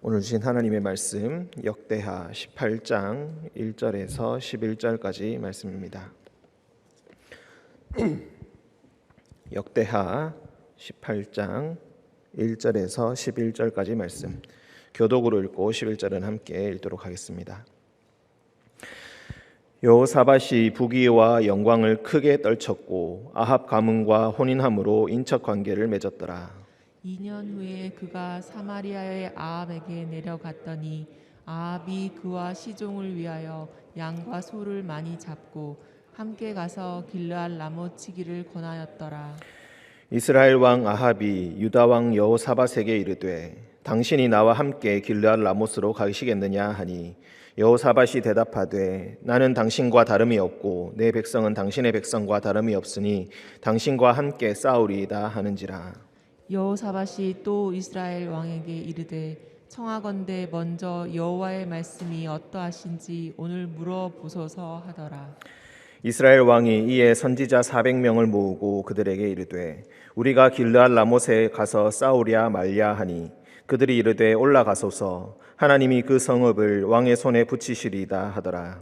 오늘 주신 하나님의 말씀 역대하 18장 1절에서 11절까지 말씀입니다. 역대하 18장 1절에서 11절까지 말씀, 교독으로 읽고 11절은 함께 읽도록 하겠습니다. 여호사밧이 부귀와 영광을 크게 떨쳤고 아합 가문과 혼인함으로 인척 관계를 맺었더라. 2년 후에 그가 사마리아의 아합에게 내려갔더니 아합이 그와 시종을 위하여 양과 소를 많이 잡고 함께 가서 길르앗 라모치기를 권하였더라. 이스라엘 왕 아합이 유다 왕 여호사밧에게 이르되 당신이 나와 함께 길르앗 라모스로 가시겠느냐 하니 여호사밧이 대답하되 나는 당신과 다름이 없고 내 백성은 당신의 백성과 다름이 없으니 당신과 함께 싸우리이다 하는지라. 여호사밧이 또 이스라엘 왕에게 이르되 청하건대 먼저 여호와의 말씀이 어떠하신지 오늘 물어보소서 하더라. 이스라엘 왕이 이에 선지자 400명을 모으고 그들에게 이르되 우리가 길르앗 라못에 가서 싸우랴 말랴 하니 그들이 이르되 올라가소서 하나님이 그 성읍을 왕의 손에 붙이시리이다 하더라.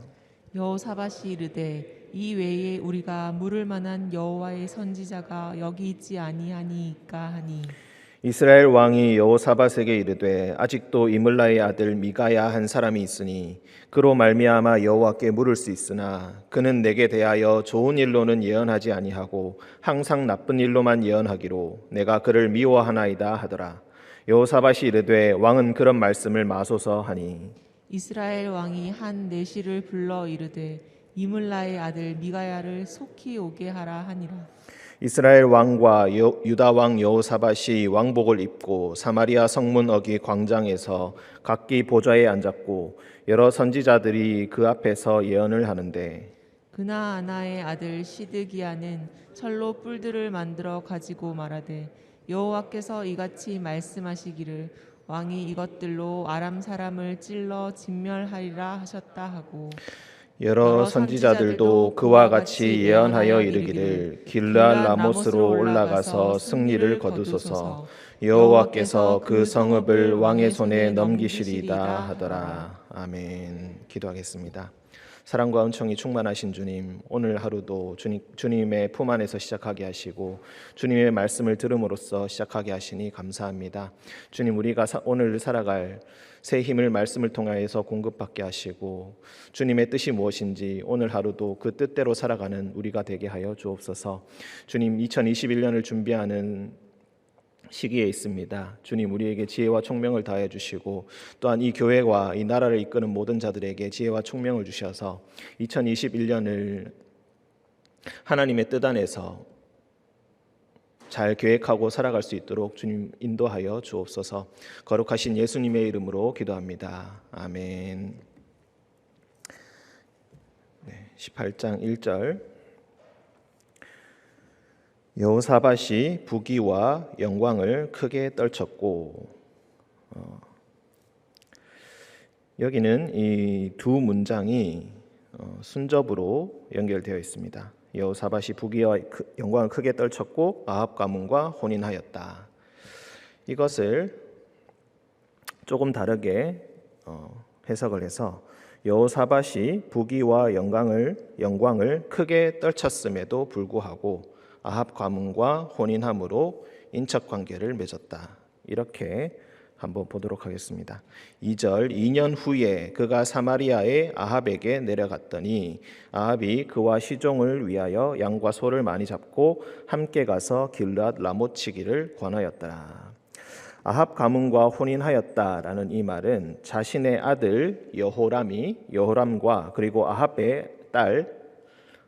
여호사밧이 이르되 이 외에 우리가 물을 만한 여호와의 선지자가 여기 있지 아니하니이까 하니 이스라엘 왕이 여호사밧에게 이르되 아직도 이물라의 아들 미가야 한 사람이 있으니 그로 말미암아 여호와께 물을 수 있으나 그는 내게 대하여 좋은 일로는 예언하지 아니하고 항상 나쁜 일로만 예언하기로 내가 그를 미워하나이다 하더라. 여호사밧이 이르되 왕은 그런 말씀을 마소서 하니 이스라엘 왕이 한 내시를 불러 이르되 이물라의 아들 미가야를 속히 오게 하라 하니라. 이스라엘 왕과 유다 왕 여호사밧이 왕복을 입고 사마리아 성문 어기 광장에서 각기 보좌에 앉았고 여러 선지자들이 그 앞에서 예언을 하는데 그나아나의 아들 시드기야는 철로 뿔들을 만들어 가지고 말하되 여호와께서 이같이 말씀하시기를 왕이 이것들로 아람 사람을 찔러 진멸하리라 하셨다 하고 여러 선지자들도 그와 같이 예언하여 이르기를 길르앗 라못으로 올라가서 승리를 거두소서 여호와께서 그 성읍을 왕의 손에 넘기시리이다 하더라. 아멘. 기도하겠습니다. 사랑과 은총이 충만하신 주님, 오늘 하루도 주님의 품 안에서 시작하게 하시고 주님의 말씀을 들음으로써 시작하게 하시니 감사합니다. 주님, 우리가 오늘 살아갈 새 힘을 말씀을 통하여서 공급받게 하시고 주님의 뜻이 무엇인지 오늘 하루도 그 뜻대로 살아가는 우리가 되게 하여 주옵소서. 주님, 2021년을 준비하는 시기에 있습니다. 주님, 우리에게 지혜와 총명을 다해 주시고 또한 이 교회와 이 나라를 이끄는 모든 자들에게 지혜와 총명을 주셔서 2021년을 하나님의 뜻 안에서 잘 계획하고 살아갈 수 있도록 주님 인도하여 주옵소서. 거룩하신 예수님의 이름으로 기도합니다. 아멘. 18장 1절. 여호사밧이 부귀와 영광을 크게 떨쳤고, 여기는 이 두 문장이 순접으로 연결되어 있습니다. 여호사밧이 부귀와 영광을 크게 떨쳤고 아합 가문과 혼인하였다. 이것을 조금 다르게 해석을 해서 여호사밧이 부귀와 영광을 크게 떨쳤음에도 불구하고 아합 가문과 혼인함으로 인척 관계를 맺었다. 이렇게 한번 보도록 하겠습니다. 2절, 2년 후에 그가 사마리아의 아합에게 내려갔더니 아합이 그와 시종을 위하여 양과 소를 많이 잡고 함께 가서 길르앗 라모치기를 권하였더라. 아합 가문과 혼인하였다라는 이 말은 자신의 아들 여호람과 그리고 아합의 딸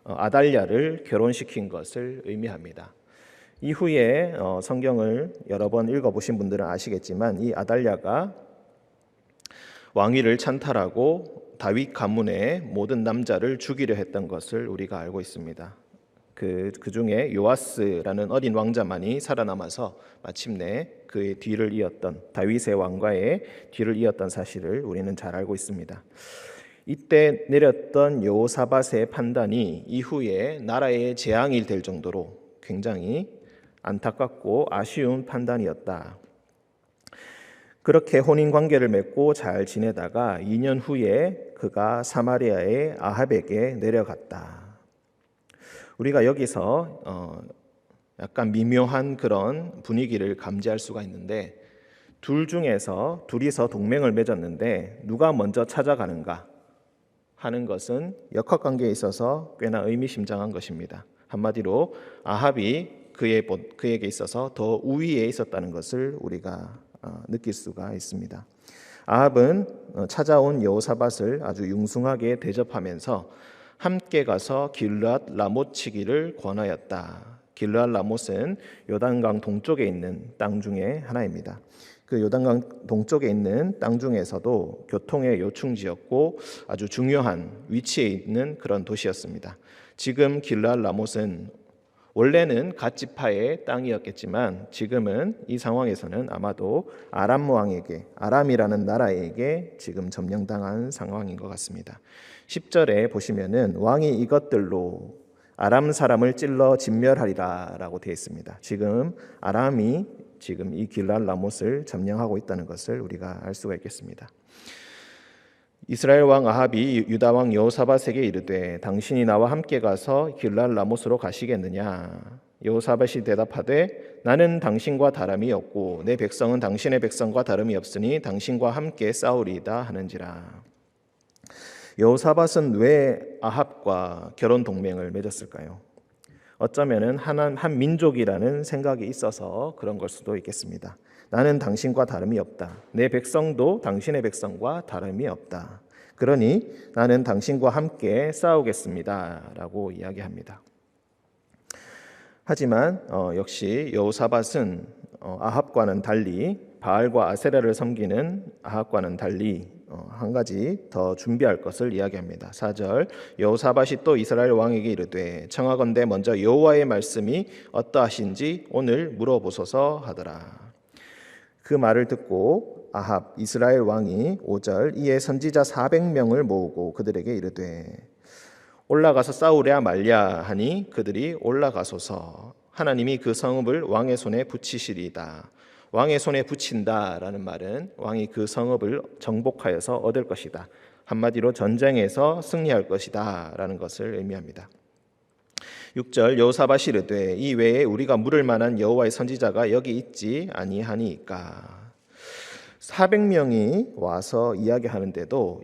아달랴를 결혼시킨 것을 의미합니다. 이후에 성경을 여러 번 읽어보신 분들은 아시겠지만 이 아달랴가 왕위를 찬탈하고 다윗 가문의 모든 남자를 죽이려 했던 것을 우리가 알고 있습니다. 그 중에 요아스라는 어린 왕자만이 살아남아서 마침내 그의 뒤를 이었던 다윗의 왕가의 뒤를 이었던 사실을 우리는 잘 알고 있습니다. 이때 내렸던 여호사밧의 판단이 이후에 나라의 재앙이 될 정도로 굉장히 안타깝고 아쉬운 판단이었다. 그렇게 혼인 관계를 맺고 잘 지내다가 2년 후에 그가 사마리아의 아합에게 내려갔다. 우리가 여기서 약간 미묘한 그런 분위기를 감지할 수가 있는데, 둘이서 동맹을 맺었는데 누가 먼저 찾아가는가 하는 것은 역학관계에 있어서 꽤나 의미심장한 것입니다. 한마디로 아합이 그에게 있어서 더 우위에 있었다는 것을 우리가 느낄 수가 있습니다. 아합은 찾아온 여호사밧을 아주 융숭하게 대접하면서 함께 가서 길르앗 라못 치기를 권하였다. 길르앗 라못은 요단강 동쪽에 있는 땅 중에 하나입니다. 그 요단강 동쪽에 있는 땅 중에서도 교통의 요충지였고 아주 중요한 위치에 있는 그런 도시였습니다. 지금 길르앗 라못은 원래는 갓 지파의 땅이었겠지만 지금은 이 상황에서는 아마도 아람 왕에게, 아람이라는 나라에게 지금 점령당한 상황인 것 같습니다. 10절에 보시면은 왕이 이것들로 아람 사람을 찔러 진멸하리라 라고 되어 있습니다. 지금 아람이 지금 이 길르앗 라못을 점령하고 있다는 것을 우리가 알 수가 있겠습니다. 이스라엘 왕 아합이 유다 왕 여호사밧에게 이르되 당신이 나와 함께 가서 길르앗 라못으로 가시겠느냐? 여호사밧이 대답하되 나는 당신과 다름이 없고 내 백성은 당신의 백성과 다름이 없으니 당신과 함께 싸우리이다 하는지라. 여호사밧은 왜 아합과 결혼 동맹을 맺었을까요? 어쩌면은 한 민족이라는 생각이 있어서 그런 걸 수도 있겠습니다. 나는 당신과 다름이 없다. 내 백성도 당신의 백성과 다름이 없다. 그러니 나는 당신과 함께 싸우겠습니다 라고 이야기합니다. 하지만 역시 여호사밧은 아합과는 달리, 바알과 아세라를 섬기는 아합과는 달리 한 가지 더 준비할 것을 이야기합니다. 4절 여호사밧이 또 이스라엘 왕에게 이르되 청하건대 먼저 여호와의 말씀이 어떠하신지 오늘 물어보소서 하더라. 그 말을 듣고 아합 이스라엘 왕이 5절 이에 선지자 400명을 모으고 그들에게 이르되 올라가서 싸우랴 말랴 하니 그들이 올라가소서. 하나님이 그 성읍을 왕의 손에 붙이시리이다. 왕의 손에 붙인다라는 말은 왕이 그 성읍을 정복하여서 얻을 것이다. 한마디로 전쟁에서 승리할 것이다 라는 것을 의미합니다. 6절 여호사밧이 이르되 이 외에 우리가 물을 만한 여호와의 선지자가 여기 있지 아니하니까. 400명이 와서 이야기하는데도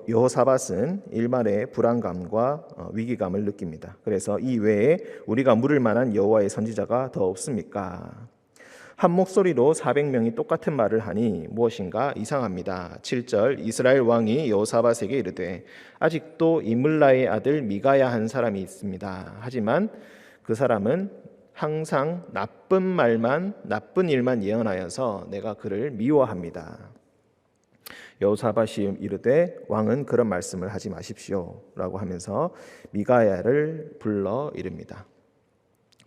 여호사밧은 일말의 불안감과 위기감을 느낍니다. 그래서 이 외에 우리가 물을 만한 여호와의 선지자가 더 없습니까? 한 목소리로 400명이 똑같은 말을 하니 무엇인가 이상합니다. 7절 이스라엘 왕이 여호사밧에게 이르되 아직도 이물라의 아들 미가야 한 사람이 있습니다. 하지만 그 사람은 항상 나쁜 일만 예언하여서 내가 그를 미워합니다. 여호사밧이 이르되 왕은 그런 말씀을 하지 마십시오 라고 하면서 미가야를 불러 이릅니다.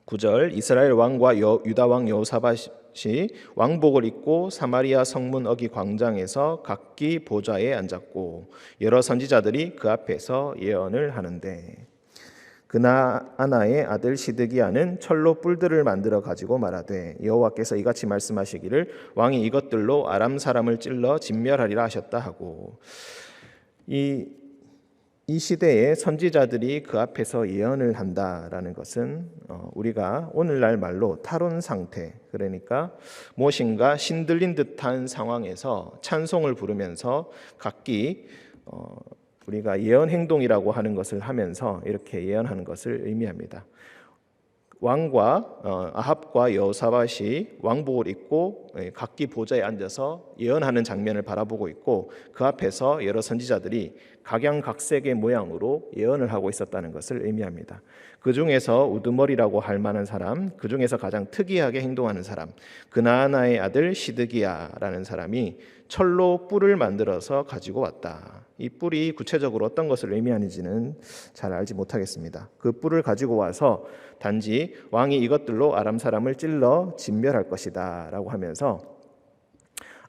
9절 이스라엘 왕과 유다 왕 여호사밧이 왕복을 입고 사마리아 성문 어기 광장에서 각기 보좌에 앉았고 여러 선지자들이 그 앞에서 예언을 하는데 그나아나의 아들 시드기야는 철로 뿔들을 만들어 가지고 말하되 여호와께서 이같이 말씀하시기를 왕이 이것들로 아람 사람을 찔러 진멸하리라 하셨다 하고 이 시대에 선지자들이 그 앞에서 예언을 한다라는 것은 우리가 오늘날 말로 탈원 상태, 그러니까 무엇인가 신들린 듯한 상황에서 찬송을 부르면서 각기 우리가 예언 행동이라고 하는 것을 하면서 이렇게 예언하는 것을 의미합니다. 왕과 아합과 여호사밧이 왕복을 입고 각기 보좌에 앉아서 예언하는 장면을 바라보고 있고 그 앞에서 여러 선지자들이 각양각색의 모양으로 예언을 하고 있었다는 것을 의미합니다. 그 중에서 우두머리라고 할 만한 사람, 그 중에서 가장 특이하게 행동하는 사람, 그나아나의 아들 시드기야라는 사람이 철로 뿔을 만들어서 가지고 왔다. 이 뿔이 구체적으로 어떤 것을 의미하는지는 잘 알지 못하겠습니다. 그 뿔을 가지고 와서 단지 왕이 이것들로 아람 사람을 찔러 진멸할 것이다 라고 하면서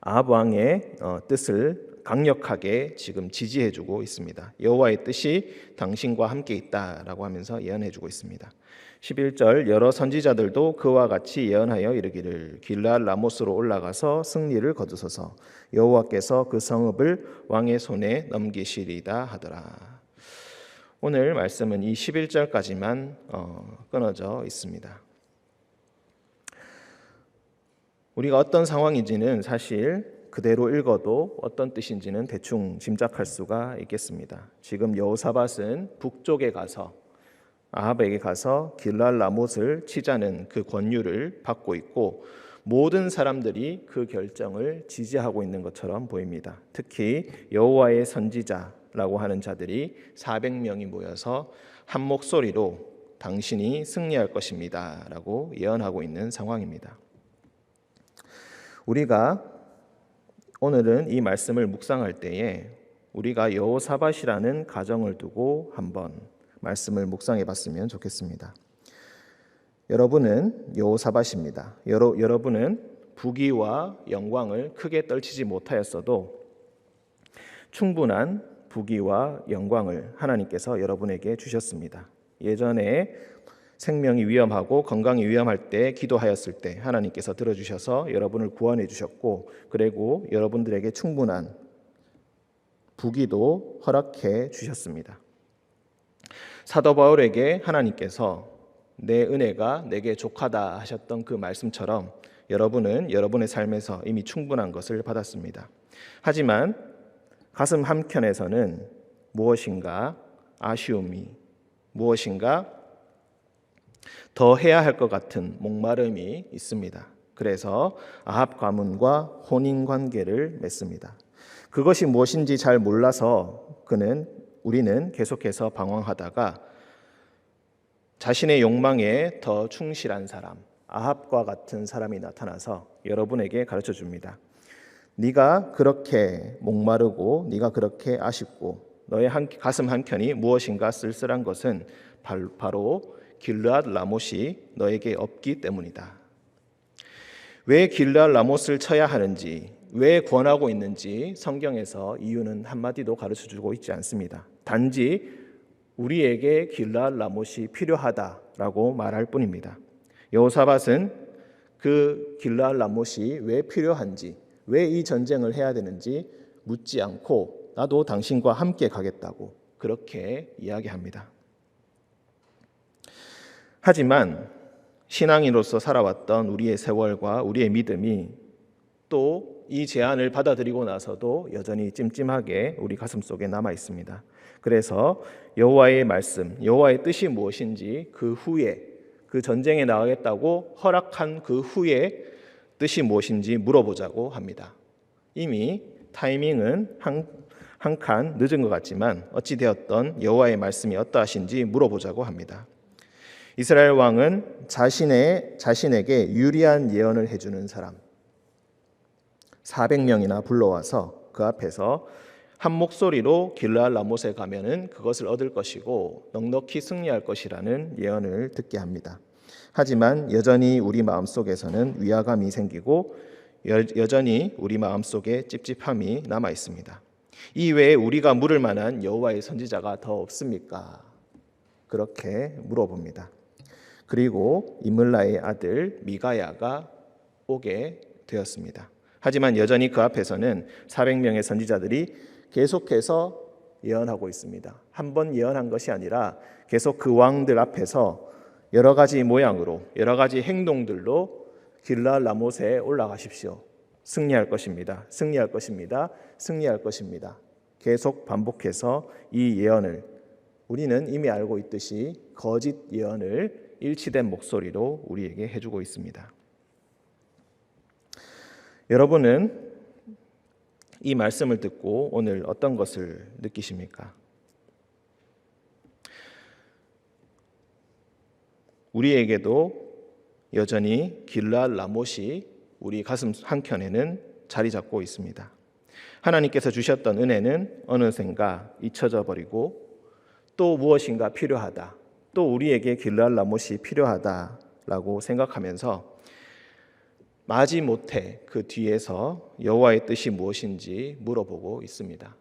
아합 왕의 뜻을 강력하게 지금 지지해주고 있습니다. 여호와의 뜻이 당신과 함께 있다라고 하면서 예언해주고 있습니다. 11절 여러 선지자들도 그와 같이 예언하여 이르기를 길르앗 라모스로 올라가서 승리를 거두소서 여호와께서 그 성읍을 왕의 손에 넘기시리다 하더라. 오늘 말씀은 이 11절까지만 끊어져 있습니다. 우리가 어떤 상황인지는 사실 그대로 읽어도 어떤 뜻인지는 대충 짐작할 수가 있겠습니다. 지금 여호사밧은 북쪽에 가서 아합에게 가서 길르앗 라못을 치자는 그 권유를 받고 있고 모든 사람들이 그 결정을 지지하고 있는 것처럼 보입니다. 특히 여호와의 선지자라고 하는 자들이 400명이 모여서 한 목소리로 당신이 승리할 것입니다 라고 예언하고 있는 상황입니다. 우리가 오늘은 이 말씀을 묵상할 때에 우리가 여호사밧이라는 가정을 두고 한번 말씀을 묵상해 봤으면 좋겠습니다. 여러분은 여호사밧입니다. 여러분은 부귀와 영광을 크게 떨치지 못하였어도 충분한 부귀와 영광을 하나님께서 여러분에게 주셨습니다. 예전에 생명이 위험하고 건강이 위험할 때 기도하였을 때 하나님께서 들어주셔서 여러분을 구원해 주셨고 그리고 여러분들에게 충분한 부귀도 허락해 주셨습니다. 사도 바울에게 하나님께서 내 은혜가 내게 족하다 하셨던 그 말씀처럼 여러분은 여러분의 삶에서 이미 충분한 것을 받았습니다. 하지만 가슴 한켠에서는 무엇인가 아쉬움이 무엇인가 더 해야 할 것 같은 목마름이 있습니다. 그래서 아합 가문과 혼인 관계를 맺습니다. 그것이 무엇인지 잘 몰라서 우리는 계속해서 방황하다가 자신의 욕망에 더 충실한 사람, 아합과 같은 사람이 나타나서 여러분에게 가르쳐 줍니다. 네가 그렇게 목마르고 네가 그렇게 아쉽고 너의 가슴 한켠이 무엇인가 쓸쓸한 것은 바로 길르앗 라못이 너에게 없기 때문이다. 왜 길르앗 라못을 쳐야 하는지, 왜 권하고 있는지 성경에서 이유는 한마디도 가르쳐주고 있지 않습니다. 단지 우리에게 길르앗 라못이 필요하다라고 말할 뿐입니다. 여호사밧은 그 길르앗 라못이 왜 필요한지, 왜 이 전쟁을 해야 되는지 묻지 않고 나도 당신과 함께 가겠다고 그렇게 이야기합니다. 하지만 신앙인으로서 살아왔던 우리의 세월과 우리의 믿음이 또 이 제안을 받아들이고 나서도 여전히 찜찜하게 우리 가슴속에 남아 있습니다. 그래서 여호와의 말씀, 여호와의 뜻이 무엇인지 그 후에 그 전쟁에 나가겠다고 허락한 그 후에 뜻이 무엇인지 물어보자고 합니다. 이미 타이밍은 한 칸 늦은 것 같지만 어찌 되었던 여호와의 말씀이 어떠하신지 물어보자고 합니다. 이스라엘 왕은 자신에게 유리한 예언을 해주는 사람 400명이나 불러와서 그 앞에서 한 목소리로 길르앗 라못에 가면은 그것을 얻을 것이고 넉넉히 승리할 것이라는 예언을 듣게 합니다. 하지만 여전히 우리 마음속에서는 위화감이 생기고 여전히 우리 마음속에 찝찝함이 남아 있습니다. 이 외에 우리가 물을 만한 여호와의 선지자가 더 없습니까? 그렇게 물어봅니다. 그리고 이물라의 아들 미가야가 오게 되었습니다. 하지만 여전히 그 앞에서는 400명의 선지자들이 계속해서 예언하고 있습니다. 한 번 예언한 것이 아니라 계속 그 왕들 앞에서 여러 가지 모양으로 여러 가지 행동들로 길르앗 라못에 올라가십시오. 승리할 것입니다. 승리할 것입니다. 승리할 것입니다. 계속 반복해서 이 예언을 우리는 이미 알고 있듯이 거짓 예언을 일치된 목소리로 우리에게 해주고 있습니다. 여러분은 이 말씀을 듣고 오늘 어떤 것을 느끼십니까? 우리에게도 여전히 길르앗 라못이 우리 가슴 한켠에는 자리 잡고 있습니다. 하나님께서 주셨던 은혜는 어느샌가 잊혀져 버리고 또 무엇인가 필요하다. 또 우리에게 길르앗 라못이 필요하다라고 생각하면서 마지못해 그 뒤에서 여호와의 뜻이 무엇인지 물어보고 있습니다.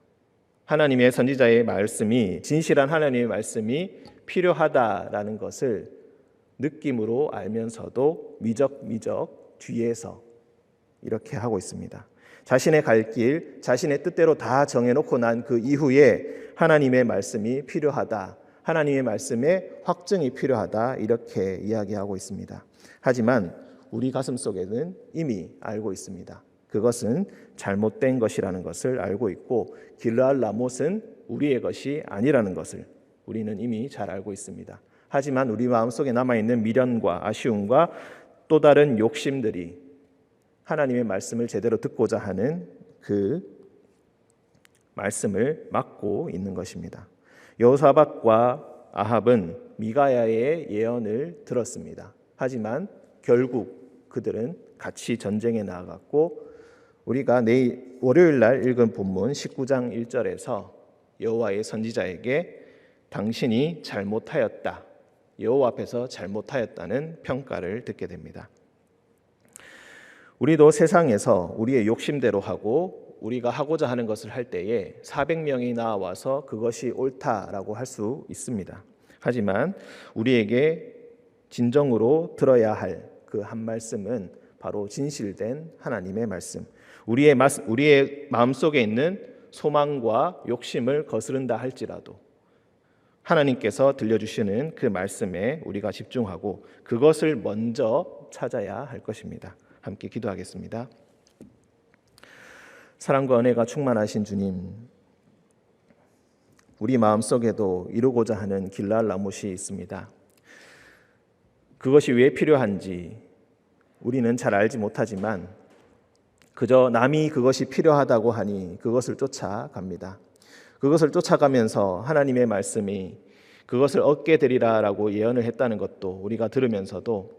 하나님의 선지자의 말씀이, 진실한 하나님의 말씀이 필요하다라는 것을 느낌으로 알면서도 미적미적 뒤에서 이렇게 하고 있습니다. 자신의 갈 길, 자신의 뜻대로 다 정해놓고 난 그 이후에 하나님의 말씀이 필요하다, 하나님의 말씀의 확증이 필요하다, 이렇게 이야기하고 있습니다. 하지만 우리 가슴 속에는 이미 알고 있습니다. 그것은 잘못된 것이라는 것을 알고 있고, 길르앗 라못은 우리의 것이 아니라는 것을 우리는 이미 잘 알고 있습니다. 하지만 우리 마음속에 남아있는 미련과 아쉬움과 또 다른 욕심들이 하나님의 말씀을 제대로 듣고자 하는 그 말씀을 막고 있는 것입니다. 여호사밧과 아합은 미가야의 예언을 들었습니다. 하지만 결국 그들은 같이 전쟁에 나아갔고, 우리가 내일 월요일 날 읽은 본문 19장 1절에서 여호와의 선지자에게 당신이 잘못하였다, 여호와 앞에서 잘못하였다는 평가를 듣게 됩니다. 우리도 세상에서 우리의 욕심대로 하고 우리가 하고자 하는 것을 할 때에 400명이 나와서 그것이 옳다라고 할 수 있습니다. 하지만 우리에게 진정으로 들어야 할 그 한 말씀은 바로 진실된 하나님의 말씀, 우리의 마음속에 있는 소망과 욕심을 거스른다 할지라도 하나님께서 들려주시는 그 말씀에 우리가 집중하고 그것을 먼저 찾아야 할 것입니다. 함께 기도하겠습니다. 사랑과 은혜가 충만하신 주님, 우리 마음속에도 이루고자 하는 길르앗 라못이 있습니다. 그것이 왜 필요한지 우리는 잘 알지 못하지만 그저 남이 그것이 필요하다고 하니 그것을 쫓아갑니다. 그것을 쫓아가면서 하나님의 말씀이 그것을 얻게 되리라라고 예언을 했다는 것도 우리가 들으면서도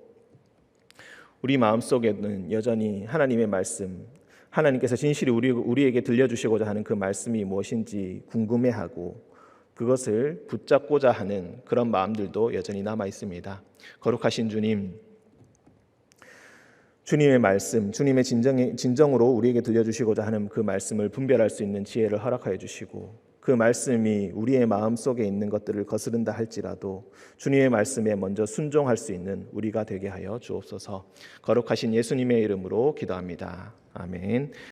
우리 마음속에는 여전히 하나님의 말씀, 하나님께서 진실이 우리에게 들려주시고자 하는 그 말씀이 무엇인지 궁금해하고 그것을 붙잡고자 하는 그런 마음들도 여전히 남아 있습니다. 거룩하신 주님, 주님의 말씀, 주님의 진정으로 우리에게 들려주시고자 하는 그 말씀을 분별할 수 있는 지혜를 허락하여 주시고, 그 말씀이 우리의 마음속에 있는 것들을 거스른다 할지라도 주님의 말씀에 먼저 순종할 수 있는 우리가 되게 하여 주옵소서. 거룩하신 예수님의 이름으로 기도합니다. 아멘.